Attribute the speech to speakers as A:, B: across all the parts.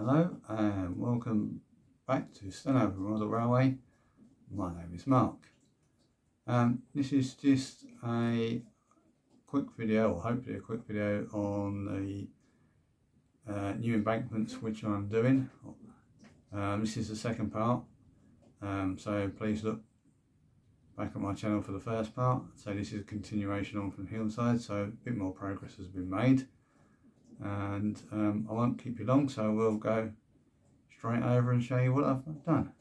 A: Hello and welcome back to Stanover Model Railway. My name is Mark. This is just a quick video, or hopefully a quick video, on the new embankments which I'm doing. This is the second part, so please look back at my channel for the first part. So this is a continuation on from hillside, so a bit more progress has been made. And I won't keep you long, so we'll go straight over and show you what I've done.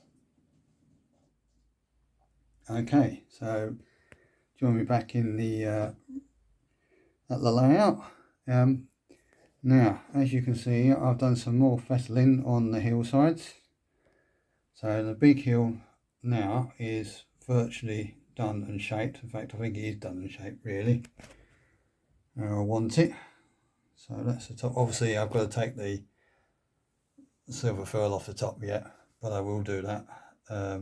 A: Okay, so join me back in the at the layout. Now, as you can see, I've done some more fettling on the hillsides. So the big hill now is virtually done and shaped. In fact, I think it is done and shaped, really. I want it. So that's the top. Obviously, I've got to take the silver furl off the top yet, but I will do that at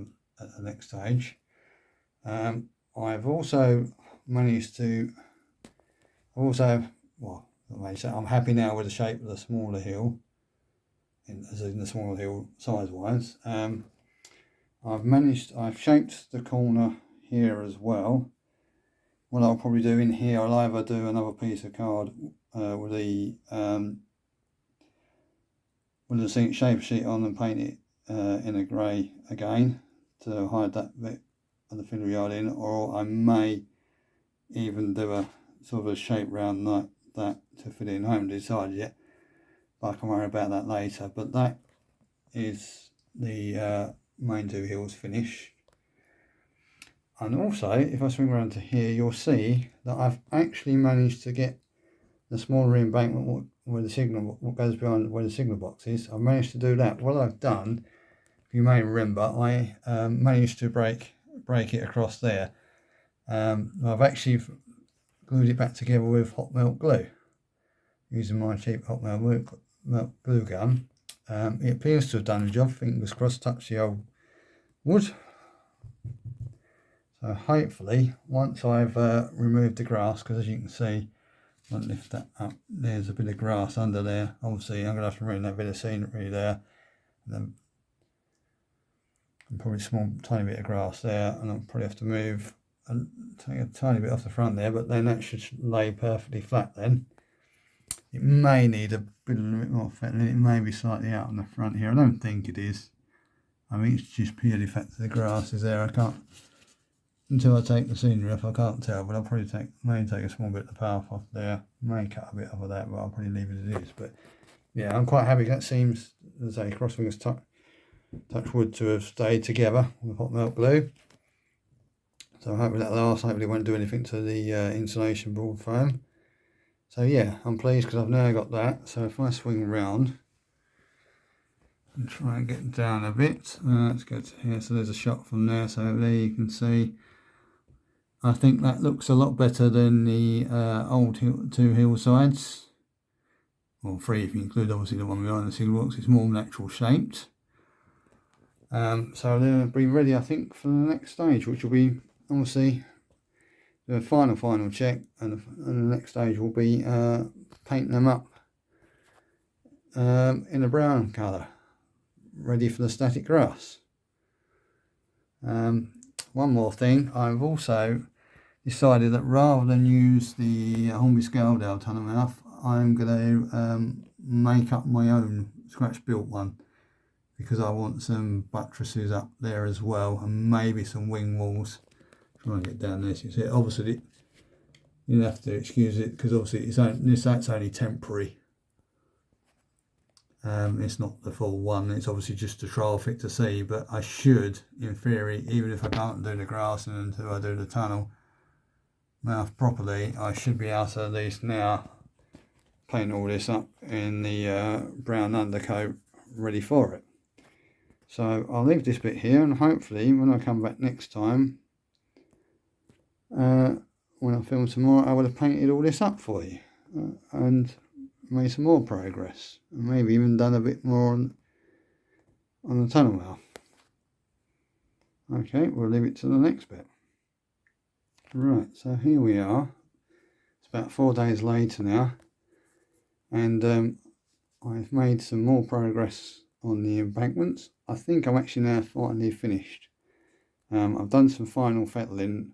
A: the next stage. I've also managed to, I'm happy now with the shape of the smaller hill, as in the smaller hill size-wise. I've shaped the corner here as well. What I'll probably do in here, I'll either do another piece of card with the shape sheet on and paint it in a grey again to hide that bit of the filler yard in, or I may even do a sort of a shape round like that to fit in. I haven't decided yet, but I can worry about that later. But that is the main two hills finished. And also, if I swing around to here, you'll see that I've actually managed to get the smaller embankment where the signal, what goes behind where the signal box is. I've managed to do that. What I've done, if you may remember, I managed to break it across there. I've actually glued it back together with hot melt glue, using my cheap hot melt glue gun. It appears to have done the job. Fingers crossed. Touch the old wood. So hopefully, once I've removed the grass, because as you can see, I'll lift that up, there's a bit of grass under there. Obviously I'm going to have to remove that bit of scenery there, and probably a tiny bit of grass there, and I'll probably have to move and take a tiny bit off the front there, but then that should lay perfectly flat then. It may need a bit more fettling. It may be slightly out on the front here. I don't think it is. I mean, it's just purely the fact that the grass is there. I can't, until I take the scenery off, I can't tell, but I'll probably may take a small bit of the path off there, may cut a bit off of that, but I'll probably leave it as it is. But yeah, I'm quite happy. That seems, as I say, crossfingers touch wood, to have stayed together with hot melt glue. So hopefully that lasts. Hopefully it won't do anything to the insulation board foam. So yeah, I'm pleased because I've now got that. So if I swing round and try and get down a bit, let's go to here. So there's a shot from there. So there you can see, I think that looks a lot better than the old two hillsides. Well, three if you include obviously the one behind the signal box. It's more natural shaped. So they'll be ready, I think, for the next stage, which will be obviously the final check, and the next stage will be painting them up in a brown colour, ready for the static grass. One more thing, I've also decided that rather than use the Hornby Scaledale tunnel mouth, I'm going to make up my own scratch built one, because I want some buttresses up there as well, and maybe some wing walls. Try and get down there so you see it. Obviously you have to excuse it, because obviously that's only temporary. It's not the full one, it's obviously just a trial fit to see, but I should, in theory, even if I can't do the grass until I do the tunnel mouth properly, I should be able to at least now paint all this up in the brown undercoat ready for it. So I'll leave this bit here, and hopefully when I come back next time, when I film some more, I would have painted all this up for you and made some more progress, and maybe even done a bit more on the tunnel mouth. Okay, we'll leave it to the next bit. Right, so here we are. It's about 4 days later now, and I've made some more progress on the embankments. I think I'm actually now finally finished. I've done some final fettling,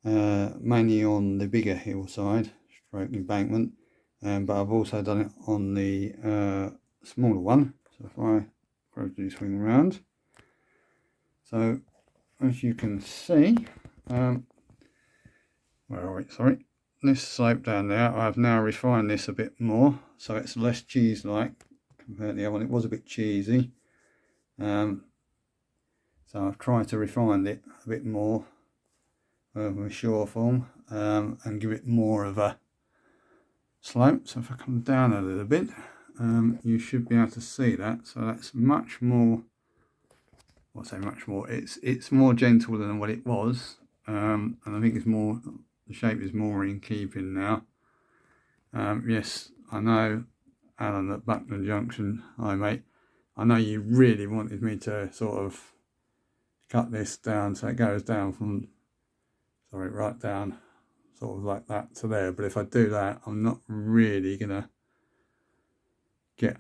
A: mainly on the bigger hillside stroke embankment, but I've also done it on the smaller one. So if I gradually swing around, so as you can see, where are we? Sorry, this slope down there, I've now refined this a bit more, so it's less cheese-like compared to the other one. It was a bit cheesy, so I've tried to refine it a bit more with shore form, and give it more of a slope. So if I come down a little bit, you should be able to see that. So that's much more, I'll say much more, it's more gentle than what it was, and I think it's more, the shape is more in keeping now. Yes, I know, Alan at Buckland Junction, hi mate, I know you really wanted me to sort of cut this down so it goes down from, sorry, right down sort of like that to there, but if I do that, I'm not really gonna get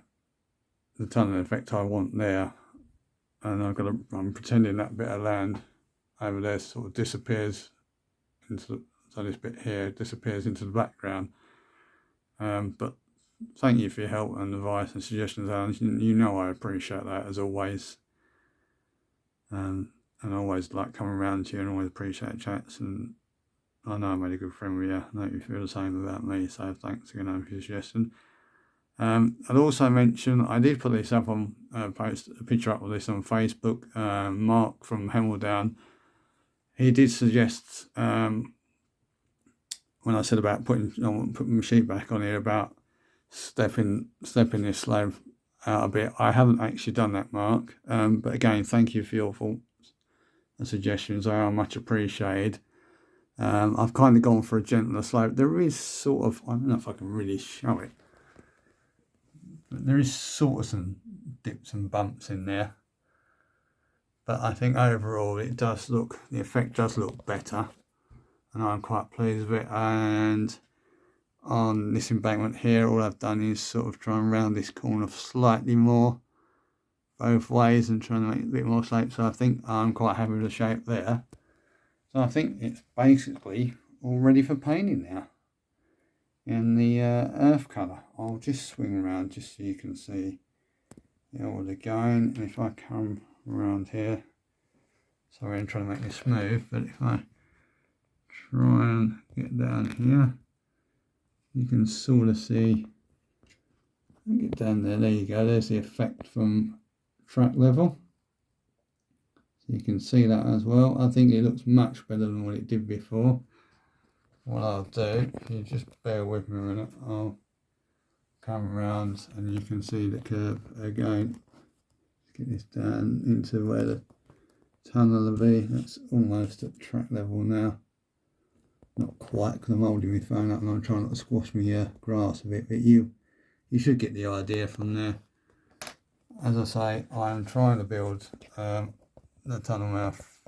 A: the tunnel effect I want there, and I'm pretending that bit of land over there sort of disappears into, so this bit here disappears into the background. But thank you for your help and advice and suggestions, Alan. You know I appreciate that as always, and I always like coming around to you and always appreciate chats, and I know I made a good friend with you. I know you feel the same about me, so thanks again for your suggestion. I'd also mention, I did put this up on, post a picture up of this on Facebook. Mark from Hemmeldown, he did suggest, when I said about putting my sheet back on here, about stepping this slope out a bit. I haven't actually done that, Mark, but again, thank you for your thoughts and suggestions. They are much appreciated. I've kind of gone for a gentler slope. There is sort of, I don't know if I can really show it, but there is sort of some dips and bumps in there. But I think overall it does look, the effect does look better, and I'm quite pleased with it. And on this embankment here, all I've done is sort of try and round this corner slightly more both ways and trying to make it a bit more slope. So I think I'm quite happy with the shape there. So I think it's basically all ready for painting now in the earth colour. I'll just swing around just so you can see the order going. And if I come around here, sorry, I'm trying to make this smooth, but if I try and get down here, you can sort of see, get down there, there you go, there's the effect from track level. So you can see that as well. I think it looks much better than what it did before. What I'll do, if you just bear with me a minute, I'll come around and you can see the curve again. Let's get this down into where the tunnel will be. That's almost at track level now. Not quite, because I'm holding my phone up and I'm trying not to squash my grass a bit, but you should get the idea from there. As I say, I'm trying to build the tunnel mouth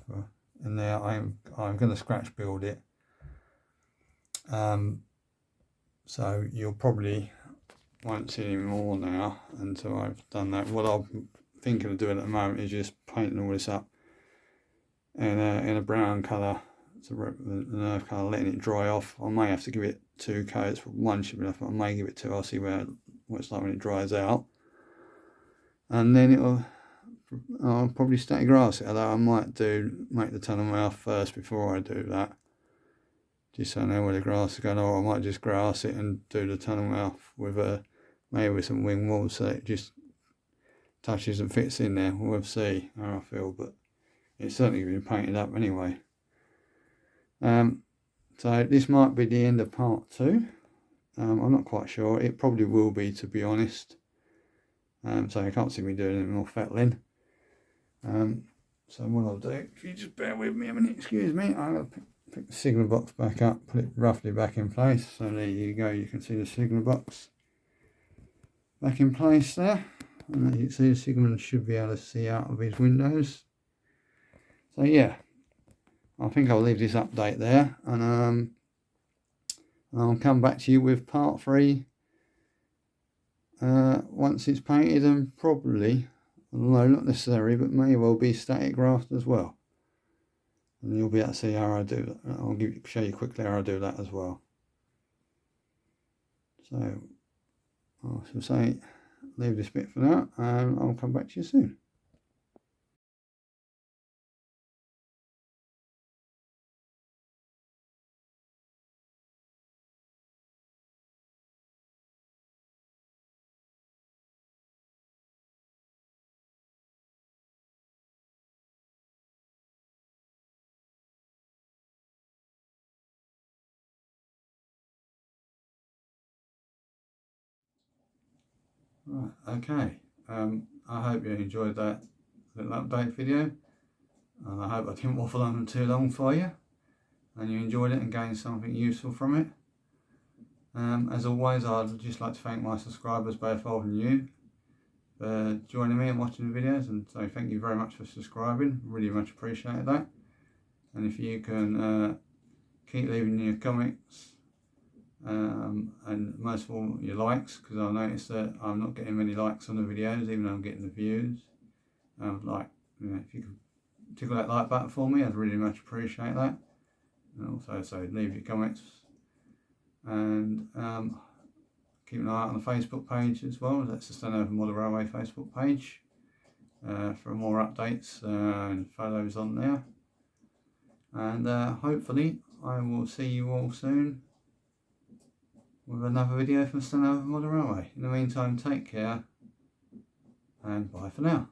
A: in there. I'm going to scratch build it. So you'll probably won't see any more now until I've done that. What I'm thinking of doing at the moment is just painting all this up in a brown colour, an earth colour, letting it dry off. I may have to give it 2 coats, one should be enough, but I may give it 2. I'll see what it's like when it dries out. And then I'll probably stack grass it, although I might make the tunnel mouth first before I do that. Just so I know where the grass is going, or I might just grass it and do the tunnel mouth with maybe with some wing walls so it just touches and fits in there. We'll see how I feel, but it's certainly been painted up anyway. So this might be the end of part 2. I'm not quite sure. It probably will be, to be honest. So you can't see me doing any more fettling. So what I'll do, if you just bear with me a minute, excuse me, I'll pick the signal box back up, put it roughly back in place. So there you go, you can see the signal box back in place there. And you can see the signalman should be able to see out of his windows. So yeah, I think I'll leave this update there, and I'll come back to you with part 3 once it's painted, and probably, no, not necessary, but may well be static graft as well. And you'll be able to see how I do that. I'll show you quickly how I do that as well. So I shall say leave this bit for now, and I'll come back to you soon. Right, okay. I hope you enjoyed that little update video, and I hope I didn't waffle on too long for you, and you enjoyed it and gained something useful from it. As always, I'd just like to thank my subscribers, both old and new, for joining me and watching the videos, and so thank you very much for subscribing. Really much appreciate that. And if you can keep leaving your comments, and most of all your likes, because I noticed that I'm not getting many likes on the videos, even though I'm getting the views. If you could tickle that like button for me, I'd really much appreciate that. And also, so leave your comments, and keep an eye out on the Facebook page as well. That's the Stanover Model Railway Facebook page for more updates and photos on there. And hopefully I will see you all soon with another video from Stanover Model Railway. In the meantime, take care, and bye for now.